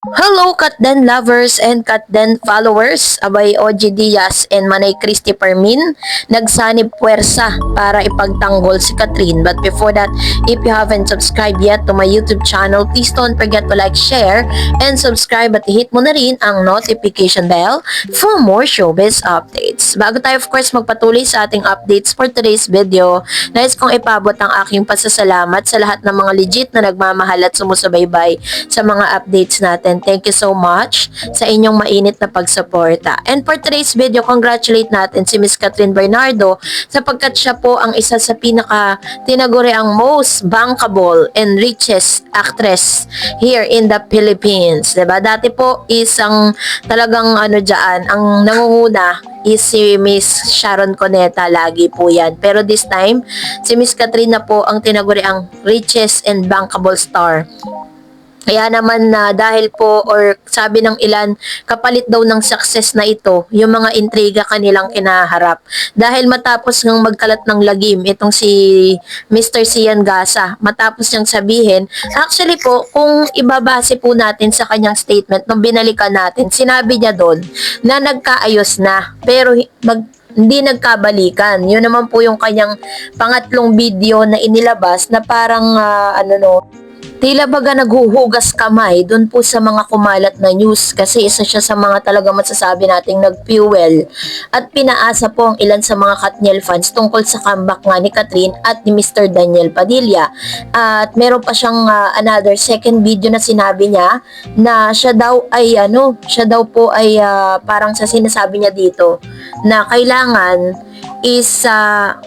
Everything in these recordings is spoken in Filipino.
Hello, Katden lovers and Katden followers. Abay, OG Diaz and Manay Christy Permin nagsanib puwersa para ipagtanggol si Catherine. But before that, if you haven't subscribed yet to my YouTube channel, please don't forget to like, share, and subscribe at hit mo na rin ang notification bell for more showbiz updates. Bago tayo of course magpatuloy sa ating updates for today's video, nais kong ipabot ang aking pasasalamat sa lahat ng mga legit na nagmamahal at sumusubaybay sa mga updates natin. Thank you so much sa inyong mainit na pagsuporta. And for today's video, congratulate natin si Miss Catherine Bernardo sapagkat siya po ang isa sa pinaka tinaguri ang most bankable and richest actress here in the Philippines. Diba? Dati po isang talagang dyan, ang nangunguna is si Miss Sharon Cuneta, lagi po yan. Pero this time, si Miss Catherine na po ang tinaguri ang richest and bankable star. Kaya naman na dahil po or sabi ng ilan, kapalit daw ng success na ito, yung mga intriga kanilang kinaharap. Dahil matapos ng magkalat ng lagim, itong si Mr. Sian Gasa, matapos niyang sabihin, actually po, kung ibabase po natin sa kanyang statement, nung binalikan natin, sinabi niya doon na nagkaayos na, pero hindi nagkabalikan. Yun naman po yung kanyang pangatlong video na inilabas na parang tila baga naghuhugas kamay doon po sa mga kumalat na news kasi isa siya sa mga talaga masasabi nating nag-fuel at pinaasa po ang ilan sa mga Katniel fans tungkol sa comeback nga ni Catherine at ni Mr. Daniel Padilla. At meron pa siyang another second video na sinabi niya na siya daw po ay parang sa sinasabi niya dito na kailangan is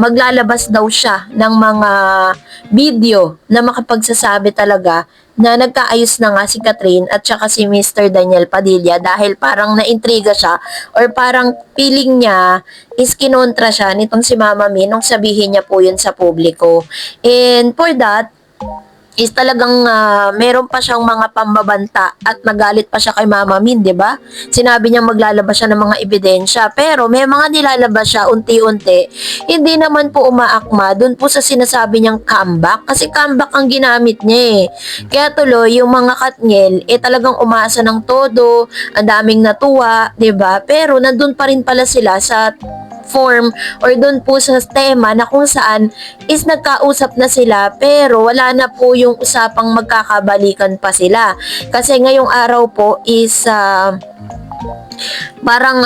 maglalabas daw siya ng mga video na makapagsasabi talaga na nagkaayos na nga si Catherine at saka si Mr. Daniel Padilla dahil parang naintriga siya or parang feeling niya is kinontra siya nitong si Mama Min nung sabihin niya po yun sa publiko. And for that, is talagang meron pa siyang mga pambabanta at nagalit pa siya kay Mama Min, 'di ba? Sinabi niya maglalabas siya ng mga ebidensya, pero may mga nilalabas siya unti-unti. Hindi naman po umaakma doon po sa sinasabi niyang comeback kasi comeback ang ginamit niya eh. Kaya tuloy yung mga Katniel talagang umaasa ng todo, ang daming natuwa, 'di ba? Pero nandun pa rin pala sila sa form or doon po sa tema na kung saan is nagkausap na sila pero wala na po yung usapang magkakabalikan pa sila. Kasi ngayong araw po is parang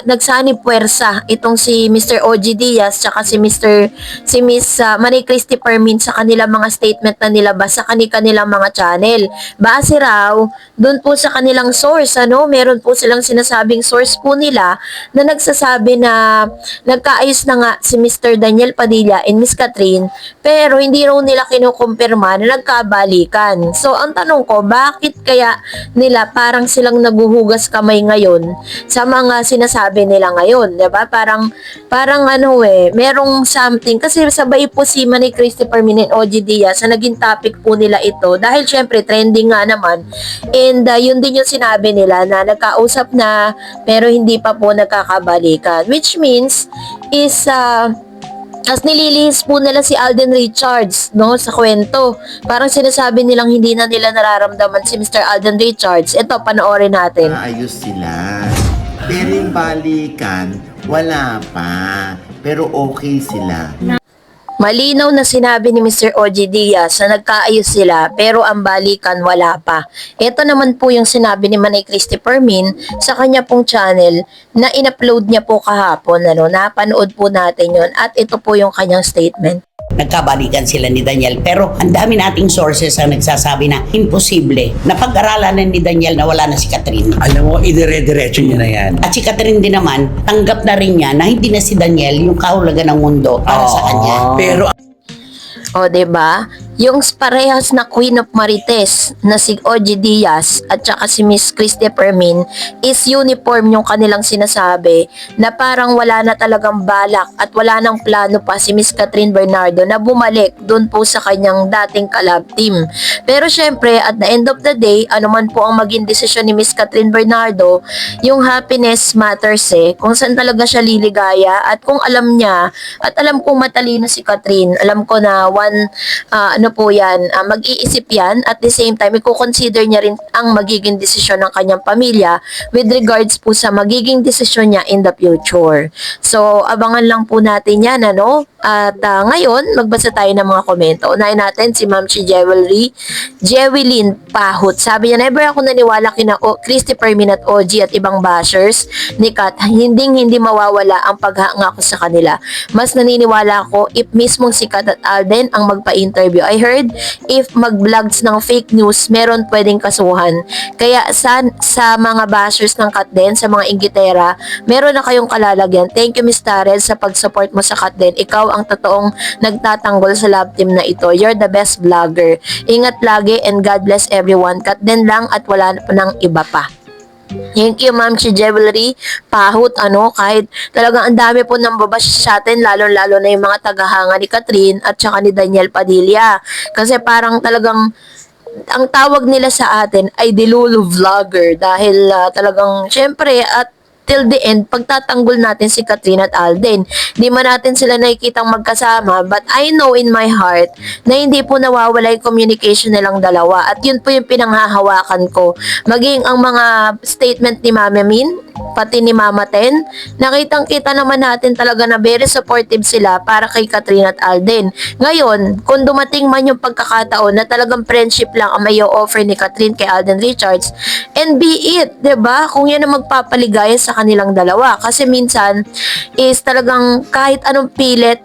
nagsanib puwersa itong si Mr. OG Diaz tsaka si Miss Manay Christy Permin sa kanila mga statement na nilabas sa kanilang mga channel. Base raw doon po sa kanilang source, meron po silang sinasabing source po nila na nagsasabi na nagkaayos na nga si Mr. Daniel Padilla and Miss Catherine pero hindi raw nila kinukumpirma na nagkabalikan. So ang tanong ko, bakit kaya nila parang silang naguhugas kamay ngayon sa mga sinasabi nila ngayon, 'di ba? Parang merong something kasi sabay po si Manny Christopher Minin OG Diaz sa naging topic po nila ito dahil syempre trending nga naman. And yun din yung sinabi nila na nagkausap na pero hindi pa po nagkakabalikan, which means is as nililihis po nila si Alden Richards, sa kwento. Parang sinasabi nilang hindi na nila nararamdaman si Mr. Alden Richards. Ito, panoorin natin. Ayos sila. Pero yung balikan, wala pa. Pero okay sila. Malinaw na sinabi ni Mr. OG Diaz na nagkaayos sila pero ang balikan wala pa. Ito naman po yung sinabi ni Manay Christy Permin sa kanya pong channel na in-upload niya po kahapon. Napanood po natin yon at ito po yung kanyang statement. Nagkabalikan sila ni Daniel pero ang dami nating sources ang nagsasabi na imposible na pag-aralan na ni Daniel na wala na si Catherine. Alam mo, idire-diretso niya na yan. At si Catherine din naman, tanggap na rin niya na hindi na si Daniel yung kahulugan ng mundo para sa kanya. Pero O, diba? Yung parehas na Queen of Marites na si OG Diaz at saka si Miss Christy Permin is uniform yung kanilang sinasabi na parang wala na talagang balak at wala nang plano pa si Miss Catherine Bernardo na bumalik doon po sa kanyang dating collab team. Pero syempre, at the end of the day, ano man po ang maging desisyon ni Miss Catherine Bernardo, yung happiness matters kung saan talaga siya liligaya at kung alam niya at alam kong matalino si Catherine, alam ko na ano po yan, mag-iisip yan, at the same time, i-consider niya rin ang magiging desisyon ng kanyang pamilya with regards po sa magiging desisyon niya in the future. So, abangan lang po natin yan, ano? At ngayon, magbasa tayo ng mga komento. Unahin natin si Ma'am si Jewelyn Pahut. Sabi niya, never ako naniwala kina Christy Permin at OG at ibang bashers ni Kat. Hindi mawawala ang paghanga ko sa kanila. Mas naniniwala ako if mismong si Kat at Alden ang magpa-interview. I heard if mag-vlogs ng fake news, meron pwedeng kasuhan. Kaya sa mga bashers ng Kat din, sa mga inggitera, meron na kayong kalalagyan. Thank you, Miss Tarel, sa pag-support mo sa Kat din. Ikaw ang totoong nagtatanggol sa love team na ito. You're the best vlogger. Ingat lagi and God bless everyone. Kat din lang at wala na pa ng iba pa. Thank you, Ma'am si Jewelry Pahut, kahit talagang ang dami po ng babash sa atin, lalo-lalo na yung mga tagahanga ni Catherine at saka ni Daniel Padilla. Kasi parang talagang ang tawag nila sa atin ay Dilulu Vlogger dahil talagang syempre at till the end, pagtatanggol natin si Catherine at Alden. Hindi man natin sila nakikitang magkasama, but I know in my heart na hindi po nawawala yung communication nilang dalawa. At yun po yung pinanghahawakan ko. Maging ang mga statement ni Mama Min, pati ni Mama Ten, nakitang-kita naman natin talaga na very supportive sila para kay Catherine at Alden. Ngayon, kung dumating man yung pagkakataon na talagang friendship lang ang may offer ni Catherine kay Alden Richards, and be it, 'di ba? Kung yan ang magpapaligaya sa kanilang dalawa. Kasi minsan is talagang kahit anong pilit,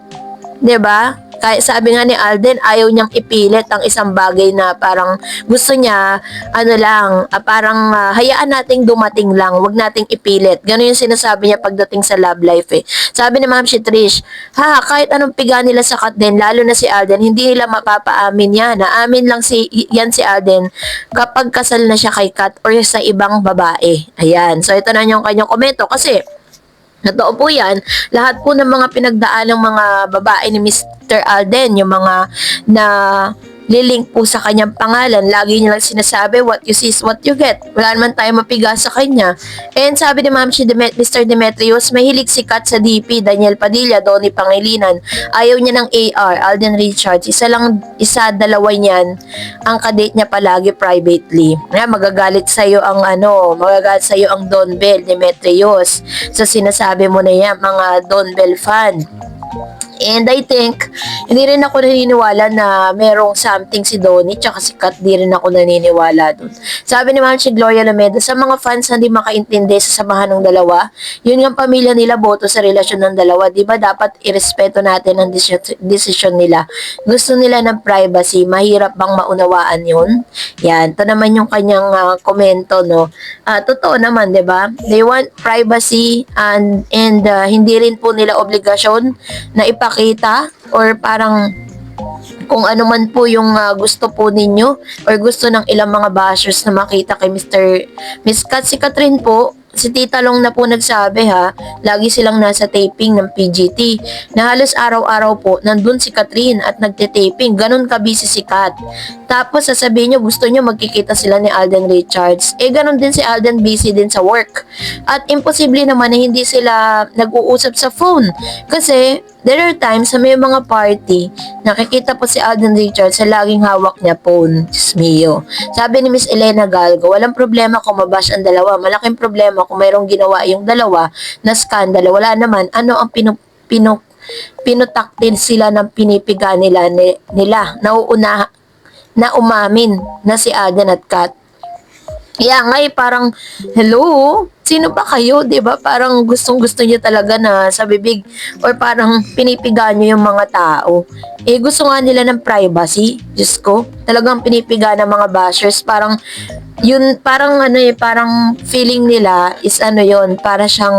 'di ba? Kaya sabi nga ni Alden, ayaw niyang ipilit ang isang bagay na parang gusto niya, parang hayaan nating dumating lang, wag nating ipilit. Ganun yung sinasabi niya pagdating sa love life eh. Sabi ni Ma'am si Trish, kahit anong piga nila sa Kat din, lalo na si Alden, hindi nila mapapaamin yan. Naamin lang si Alden kapag kasal na siya kay Kat or sa ibang babae. Ayan. So ito na yung kanyang komento kasi totoo po yan, lahat po ng mga pinagdaan ng mga babae ni Mr. Alden, yung mga na lilink po sa kanyang pangalan, lagi niya lang sinasabi, what you see is what you get. Wala naman tayo mapiga sa kanya. And sabi ni Ma'am Mr. Demetrius, mahilig si Kat sa DP, Daniel Padilla, Donnie Pangilinan. Ayaw niya ng AR, Alden Richards. Dalawa niyan, ang kadate niya palagi privately. Magagalit sa'yo ang Don Bell, Demetrius. Sa sinasabi mo na yan, mga Don Bell fan. And I think, hindi rin ako naniniwala na merong something si Donnie tsaka si Kat, di rin ako naniniwala dun. Sabi ni Ma'am si Gloria Lameda, sa mga fans na hindi makaintindi sa samahan ng dalawa, yun yung pamilya nila boto sa relasyon ng dalawa. Diba dapat irespeto natin ang desisyon nila? Gusto nila ng privacy, mahirap bang maunawaan yun? Yan, ito naman yung kanyang komento, no? Totoo naman, diba? They want privacy and hindi rin po nila obligasyon na ipakita or parang kung ano man po yung gusto po ninyo or gusto ng ilang mga bashers na makita kay Miss Kat. Si Catherine po, si Tita Long na po nagsabi lagi silang nasa taping ng PGT na halos araw-araw po nandun si Catherine at nagte-taping, ganun ka-busy si Kat. Tapos sasabihin nyo gusto nyo magkikita sila ni Alden Richards, ganun din si Alden, busy din sa work. At imposible naman na hindi sila nag-uusap sa phone kasi there are times sa may mga party, nakikita po si Alden Richards sa laging hawak niya phone. Diyos mio. Sabi ni Miss Elena Galgo, walang problema kung mabash ang dalawa. Malaking problema kung mayroong ginawa yung dalawa na skandalo. Wala naman. Ano ang pinutaktin sila ng pinipiga nila na umamin na si Alden at Kat. Ngay parang, hello? Sino ba kayo? Diba? Parang gustong-gusto niyo talaga na sa bibig or parang pinipiga niyo yung mga tao. Gusto nga nila ng privacy. Diyos ko. Talagang pinipiga ng mga bashers. Parang, yun, parang parang feeling nila is para siyang,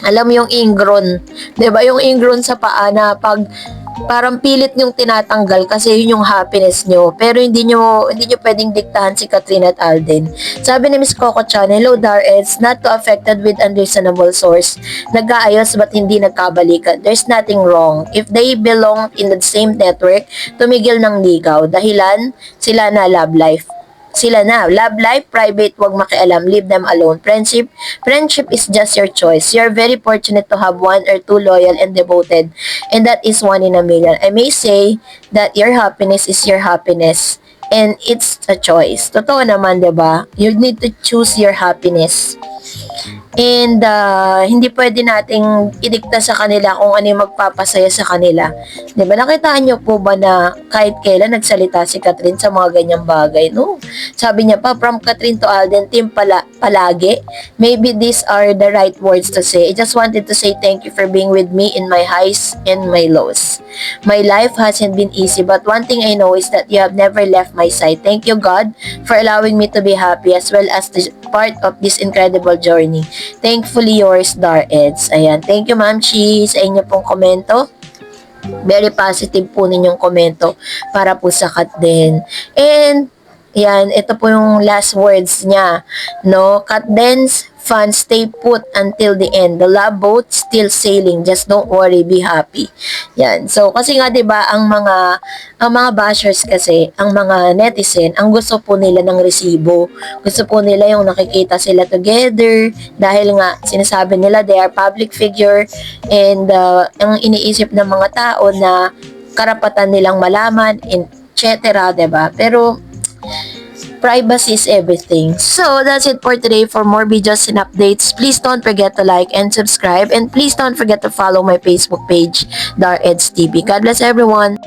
alam mo yung ingron. Diba? Yung ingron sa paa na pag parang pilit niyong tinatanggal kasi yun yung happiness nyo. Pero hindi nyo pwedeng diktahan si Catherine at Alden. Sabi ni Miss Coco Chan, hello Dar, it's not too affected with unreasonable source. Nag-aayos but hindi nagkabalikan. There's nothing wrong. If they belong in the same network, tumigil ng ligaw. Dahilan, sila na love life. sila na. Love life, private, wag makialam. Leave them alone. Friendship is just your choice. You're very fortunate to have one or two loyal and devoted. And that is one in a million. I may say that your happiness is your happiness. And it's a choice. Totoo naman, 'di ba? You need to choose your happiness. And hindi pwede nating idikta sa kanila kung ano yung magpapasaya sa kanila. 'Di ba? Nakitaan niyo po ba na kahit kailan nagsalita si Catherine sa mga ganyang bagay, no? Sabi niya pa, from Catherine to Alden, team palagi. Maybe these are the right words to say. I just wanted to say thank you for being with me in my highs and my lows. My life hasn't been easy, but one thing I know is that you have never left my side. Thank you, God, for allowing me to be happy as well as the part of this incredible journey. Thankfully yours, Dar Eds. Ayan. Thank you, Ma'am Chi, sa inyo pong komento. Very positive po ninyong komento para po sa Kat din. And, yan, ito po yung last words niya. No? Kat Den's fans, stay put until the end. The love boat still sailing. Just don't worry, be happy. Yan. So, kasi nga 'di ba ang mga bashers kasi, ang mga netizen, ang gusto po nila ng resibo. Gusto po nila yung nakikita sila together dahil nga sinasabi nila they are public figure and ang iniisip ng mga tao na karapatan nilang malaman, etc. 'di ba? Pero privacy is everything. So, that's it for today. For more videos and updates, please don't forget to like and subscribe. And please don't forget to follow my Facebook page, Dar Eds TV. God bless everyone.